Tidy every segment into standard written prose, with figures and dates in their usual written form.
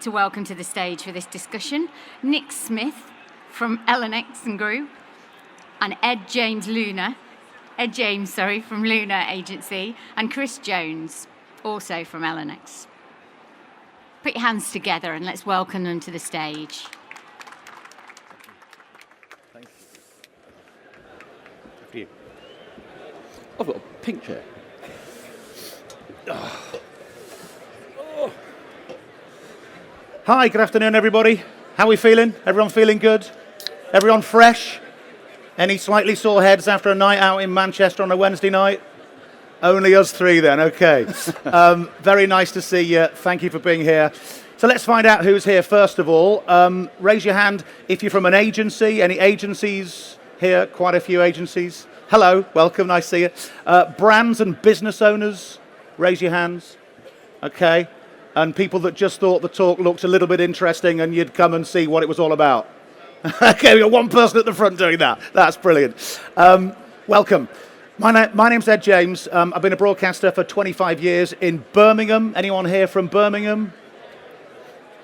to welcome to the stage for this discussion Nick Smith from Elonex Group and Ed James from Luna Agency, and Chris Jones, also from Elonex. Put your hands together and let's welcome them to the stage. Thank you. I've got a pink chair. Hi, good afternoon, everybody. How are we feeling? Everyone feeling good? Everyone fresh? Any slightly sore heads after a night out in Manchester on a Wednesday night? Only us three then, okay. Very nice to see you. Thank you for being here. So let's find out who's here first of all. Raise your hand if you're from an agency. Any agencies here? Quite a few agencies. Hello, welcome, nice to see you. Brands and business owners, raise your hands. Okay. And people that just thought the talk looked a little bit interesting and you'd come and see what it was all about. Okay, we got one person at the front doing that. That's brilliant. Welcome. My name's Ed James. I've been a broadcaster for 25 years in Birmingham. Anyone here from Birmingham?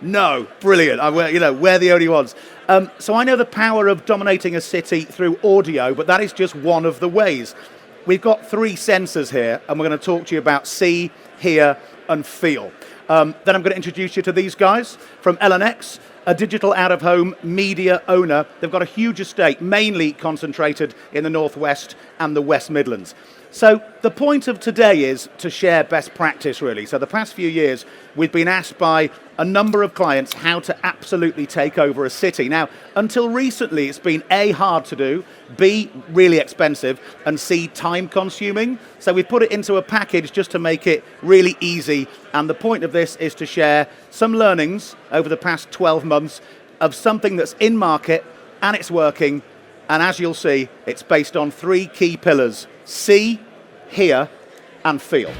No, brilliant. We're the only ones. So I know the power of dominating a city through audio, but that is just one of the ways. We've got three sensors here, and we're going to talk to you about see, hear, and feel. Then I'm going to introduce you to these guys from Elonex, a digital out-of-home media owner. They've got a huge estate, mainly concentrated in the Northwest and the West Midlands. So the point of today is to share best practice, really. So the past few years, we've been asked by a number of clients how to absolutely take over a city. Now, until recently, it's been A, hard to do, B, really expensive, and C, time-consuming. So we've put it into a package just to make it really easy. And the point of this is to share some learnings over the past 12 months of something that's in market and it's working. And as you'll see, it's based on three key pillars: see, hear, and feel.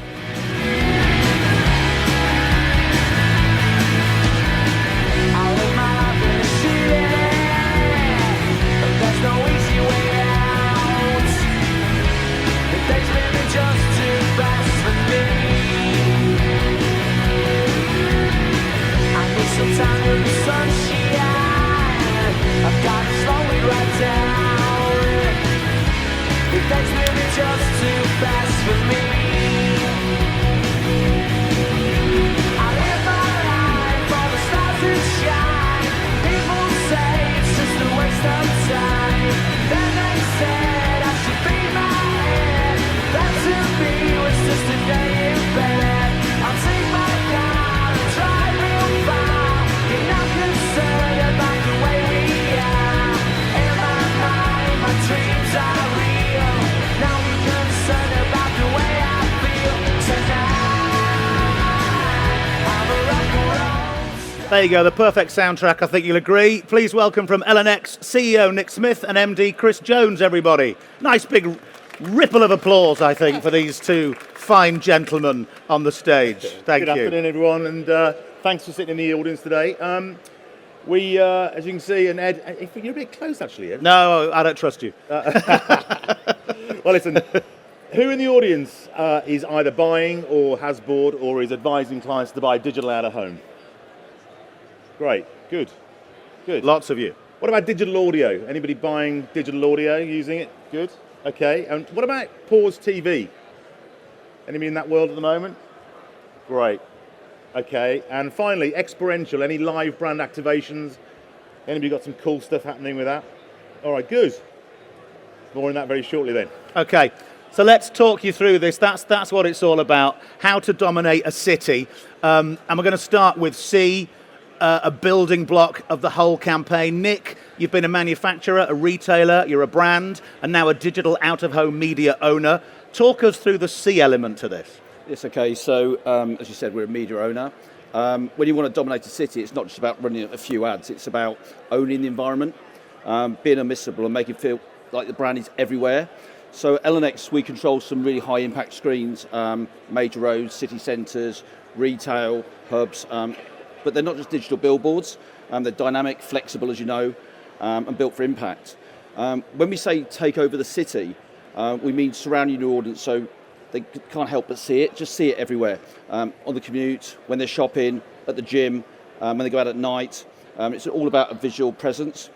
There you go, the perfect soundtrack, I think you'll agree. Please welcome from Elonex CEO Nick Smith and MD Chris Jones, everybody. Nice big ripple of applause, I think, for these two fine gentlemen on the stage. Thank you. Good afternoon, everyone, and thanks for sitting in the audience today. We, as you can see, and Ed, you're a bit close, actually, Ed. No, I don't trust you. Well, listen, who in the audience is either buying or has bought or is advising clients to buy digital out-of-home? Great, good. Lots of you. What about digital audio? Anybody buying digital audio, using it? Good, okay. And what about pause TV? Anybody in that world at the moment? Great, okay. And finally, experiential, any live brand activations? Anybody got some cool stuff happening with that? All right, good. More on that very shortly then. Okay, so let's talk you through this. That's what it's all about, how to dominate a city. And we're going to start with C, a building block of the whole campaign. Nick, you've been a manufacturer, a retailer, you're a brand, and now a digital out-of-home media owner. Talk us through the C element to this. Yes, okay, so as you said, we're a media owner. When you want to dominate a city, it's not just about running a few ads, it's about owning the environment, being unmissable and making it feel like the brand is everywhere. So at Elonex, we control some really high impact screens, major roads, city centres, retail, hubs, but they're not just digital billboards, they're dynamic, flexible, as you know, and built for impact. When we say take over the city, we mean surrounding your audience so they can't help but see it, just see it everywhere. On the commute, when they're shopping, at the gym, when they go out at night. It's all about a visual presence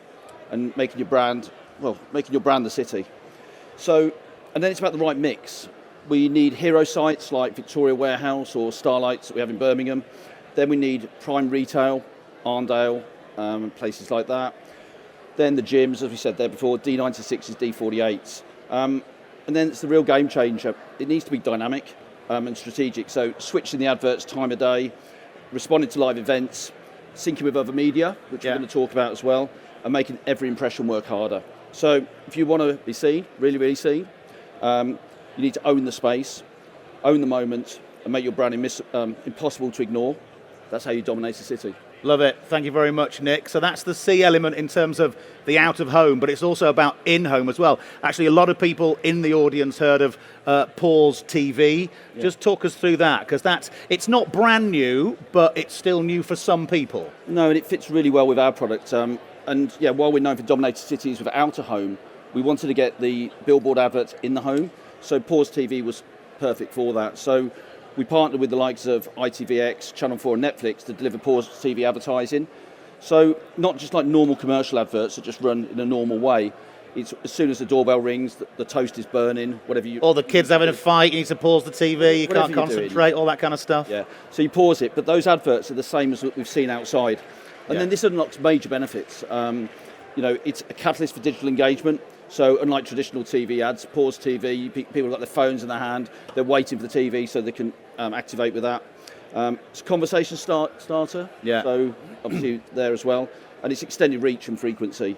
and making your brand the city. So, and then it's about the right mix. We need hero sites like Victoria Warehouse or Starlights that we have in Birmingham. Then we need prime retail, Arndale, places like that. Then the gyms, as we said there before, D96s, D48s. And then it's the real game changer. It needs to be dynamic and strategic. So switching the adverts time of day, responding to live events, syncing with other media, which we're going to talk about as well, and making every impression work harder. So if you want to be seen, really, really seen, you need to own the space, own the moment, and make your brand impossible to ignore. That's how you dominate the city. Love it. Thank you very much, Nick. So that's the C element in terms of the out of home, but it's also about in home as well. Actually, a lot of people in the audience heard of Pause TV. Yeah. Just talk us through that, because it's not brand new, but it's still new for some people. No, and it fits really well with our product. And yeah, while we're known for dominating cities with out of home, we wanted to get the billboard adverts in the home. So Pause TV was perfect for that. So we partnered with the likes of ITVX, Channel 4 and Netflix to deliver Pause TV advertising. So not just like normal commercial adverts that just run in a normal way. It's as soon as the doorbell rings, the toast is burning, whatever you... Or the kid's having a fight, you need to pause the TV, you can't concentrate, all that kind of stuff. Yeah, so you pause it, but those adverts are the same as what we've seen outside. And then this unlocks major benefits. It's a catalyst for digital engagement. So unlike traditional TV ads, Pause TV, people have got their phones in their hand, they're waiting for the TV so they can activate with that. It's a conversation starter, so obviously there as well. And it's extended reach and frequency.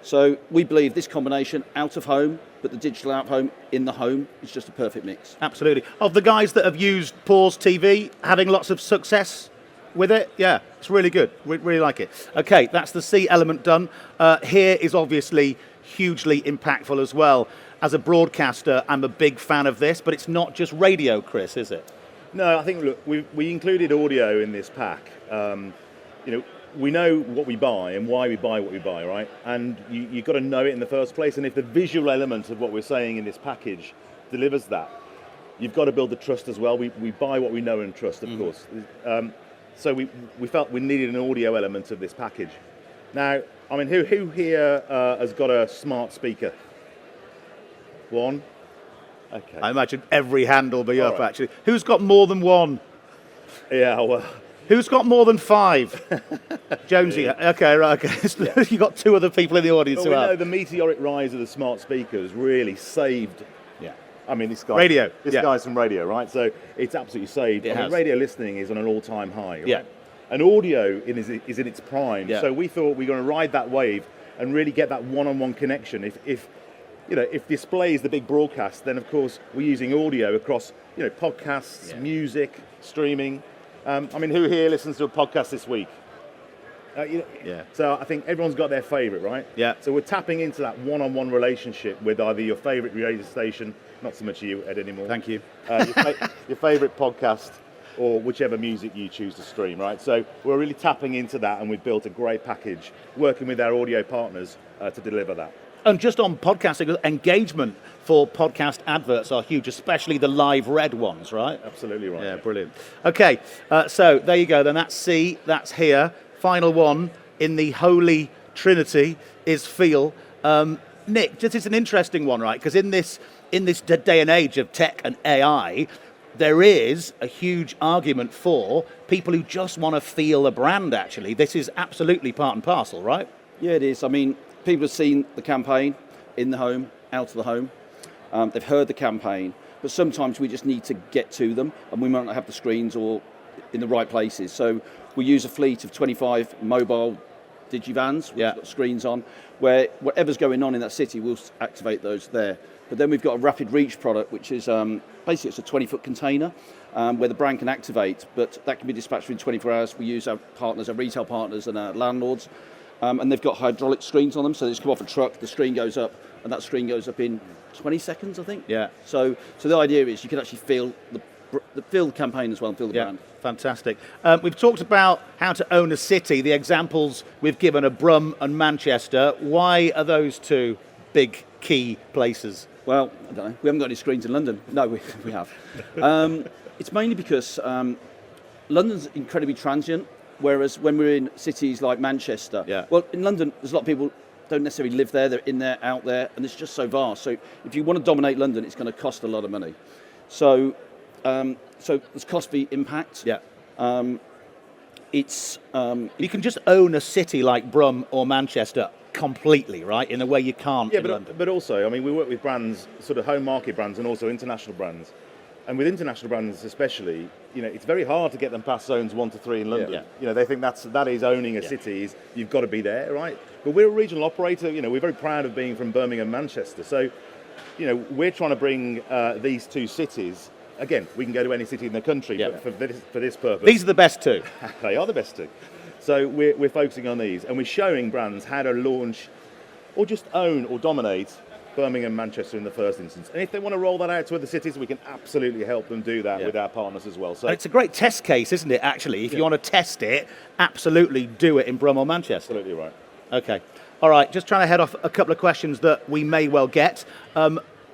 So we believe this combination, out of home, but the digital out of home, in the home, is just a perfect mix. Absolutely. Of the guys that have used Pause TV, having lots of success with it? Yeah, it's really good. We really like it. Okay, that's the C element done. Here is obviously hugely impactful as well. As a broadcaster, I'm a big fan of this, but it's not just radio, Chris, is it? No, I think, look, we included audio in this pack. We know what we buy and why we buy what we buy, right? And you've got to know it in the first place. And if the visual element of what we're saying in this package delivers that, you've got to build the trust as well. We buy what we know and trust, of course. So we felt we needed an audio element of this package. Now, I mean, who here has got a smart speaker? One? Okay. I imagine every hand will be up, right. Actually. Who's got more than one? Yeah, well... Who's got more than 5? Jonesy. Okay, right, okay. Yeah. You've got 2 other people in the audience who have. Know the meteoric rise of the smart speakers really saved... Yeah. I mean, this guy... Radio. This guy's from radio, right? So it's absolutely saved. Radio listening is on an all-time high, right? Yeah. And audio is in its prime. Yeah. So we thought we were going to ride that wave and really get that one-on-one connection. If display is the big broadcast, then of course we're using audio across, podcasts, music, streaming. I mean, who here listens to a podcast this week? So I think everyone's got their favourite, right? Yeah. So we're tapping into that one-on-one relationship with either your favourite radio station, not so much you, Ed, anymore. Thank you. Your favourite podcast, or whichever music you choose to stream, right? So we're really tapping into that, and we've built a great package, working with our audio partners to deliver that. And just on podcasting, engagement for podcast adverts are huge, especially the live read ones, right? Absolutely right. Yeah, brilliant. Okay, so there you go. Then that's C, that's here. Final one in the Holy Trinity is feel. Nick, this is an interesting one, right? Because in this day and age of tech and AI, there is a huge argument for people who just want to feel a brand, actually. This is absolutely part and parcel, right? Yeah, it is. I mean, people have seen the campaign in the home, out of the home. They've heard the campaign, but sometimes we just need to get to them, and we might not have the screens or in the right places. So we use a fleet of 25 mobile digivans with got screens on, where whatever's going on in that city, we'll activate those there. But then we've got a rapid reach product, which is basically it's a 20-foot container where the brand can activate, but that can be dispatched within 24 hours. We use our partners, our retail partners and our landlords, and they've got hydraulic screens on them, so they just come off a truck, the screen goes up, and that screen goes up in 20 seconds, I think. Yeah. So the idea is you can actually feel the campaign as well, and feel the brand. Fantastic. We've talked about how to own a city. The examples we've given are Brum and Manchester. Why are those 2 big key places? Well, I don't know. We haven't got any screens in London. No, we have. It's mainly because London's incredibly transient. Whereas when we're in cities like Manchester, Yeah. well, in London, there's a lot of people don't necessarily live there. They're in there, out there, and it's just so vast. So if you want to dominate London, it's going to cost a lot of money. So, so there's cost v impact. Yeah. It's You can just own a city like Brum or Manchester completely, right? In a way you can't in London. but also, I mean, we work with brands, sort of home market brands, and also international brands. And with international brands especially, you know, it's very hard to get them past zones 1 to 3 in London. Yeah. You know, they think that is owning a city. Is you've got to be there, right? But we're a regional operator. You know, we're very proud of being from Birmingham, Manchester. So, you know, we're trying to bring these two cities. Again, we can go to any city in the country, but for this purpose, These are the best two. they are the best two. So we're focusing on these, and we're showing brands how to launch, or just own or dominate Birmingham, Manchester in the first instance. And if they want to roll that out to other cities, we can absolutely help them do that with our partners as well. So And it's a great test case, isn't it, actually? If you want to test it, absolutely do it in Brum or Manchester. absolutely right. Okay. All right, just trying to head off a couple of questions that we may well get.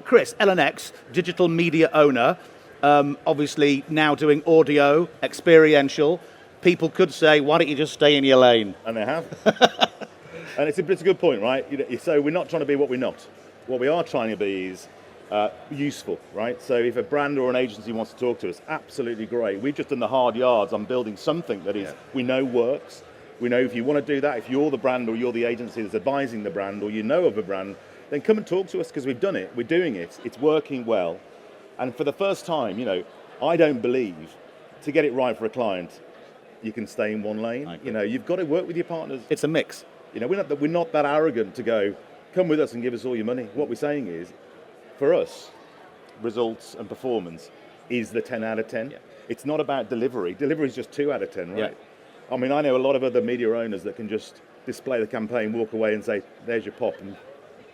Chris, Elonex, digital media owner, obviously now doing audio, experiential. People could say, why don't you just stay in your lane? And they have. And it's a good point, right? You know, so we're not trying to be what we're not. What we are trying to be is useful, right? So if a brand or an agency wants to talk to us, absolutely great. We've just done the hard yards on building something that is we know works. We know if you want to do that, if you're the brand or you're the agency that's advising the brand or you know of a brand, then come and talk to us because we've done it. We're doing it. It's working well. And for the first time, you know, I don't believe to get it right for a client, you can stay in one lane. You know, you've got to work with your partners. It's a mix. You know, we're not that arrogant to go, come with us and give us all your money. What we're saying is, for us, results and performance is the 10 out of 10. Yeah. It's not about delivery. Delivery is just 2 out of 10, right? Yeah. I mean, I know a lot of other media owners that can just display the campaign, walk away and say, there's your pop, and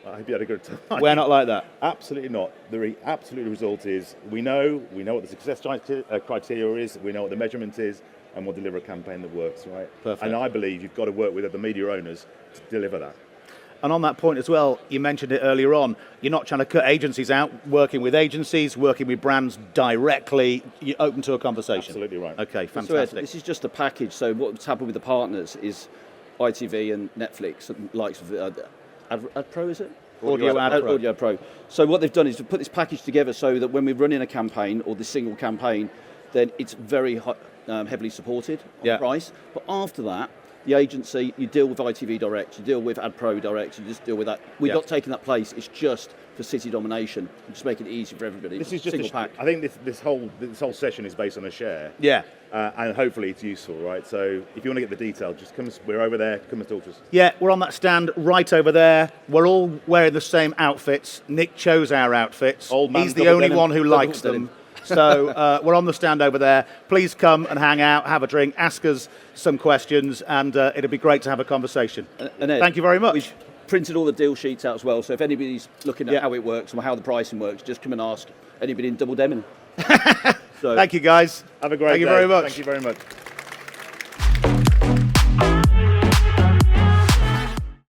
I hope you had a good time. We're not like that. Absolutely not. The absolute result is we know what the success criteria is, we know what the measurement is, and we'll deliver a campaign that works, right? Perfect. And I believe you've got to work with other media owners to deliver that. And on that point as well, you mentioned it earlier on, you're not trying to cut agencies out, working with agencies, working with brands directly, you're open to a conversation. Absolutely right. Okay, So fantastic. this is just a package. So what's happened with the partners is ITV and Netflix and likes of Ad Pro, is it? Audio Ad Pro. Audio Pro. So what they've done is to put this package together so that when we're running a campaign or the single campaign, then it's very heavily supported on price. But after that, the agency, you deal with ITV Direct, you deal with Ad Pro Direct, you just deal with that. We're not taking that place. It's just for city domination. We're just making it easy for everybody. This is just single pack. I think this whole session is based on a share. Yeah. And hopefully it's useful, right? So if you want to get the detail, just come. We're over there. Come and talk to us. Yeah, we're on that stand right over there. We're all wearing the same outfits. Nick chose our outfits. Old man, He's the double only denim. one who Double likes denim. them. So we're on the stand over there. Please come and hang out, have a drink, ask us some questions, and it'll be great to have a conversation. And Ed, Thank you very much. We've printed all the deal sheets out as well, so if anybody's looking at how it works and how the pricing works, just come and ask anybody in Double Demon. Thank you, guys. Have a great Thank you day. very much. Thank you very much.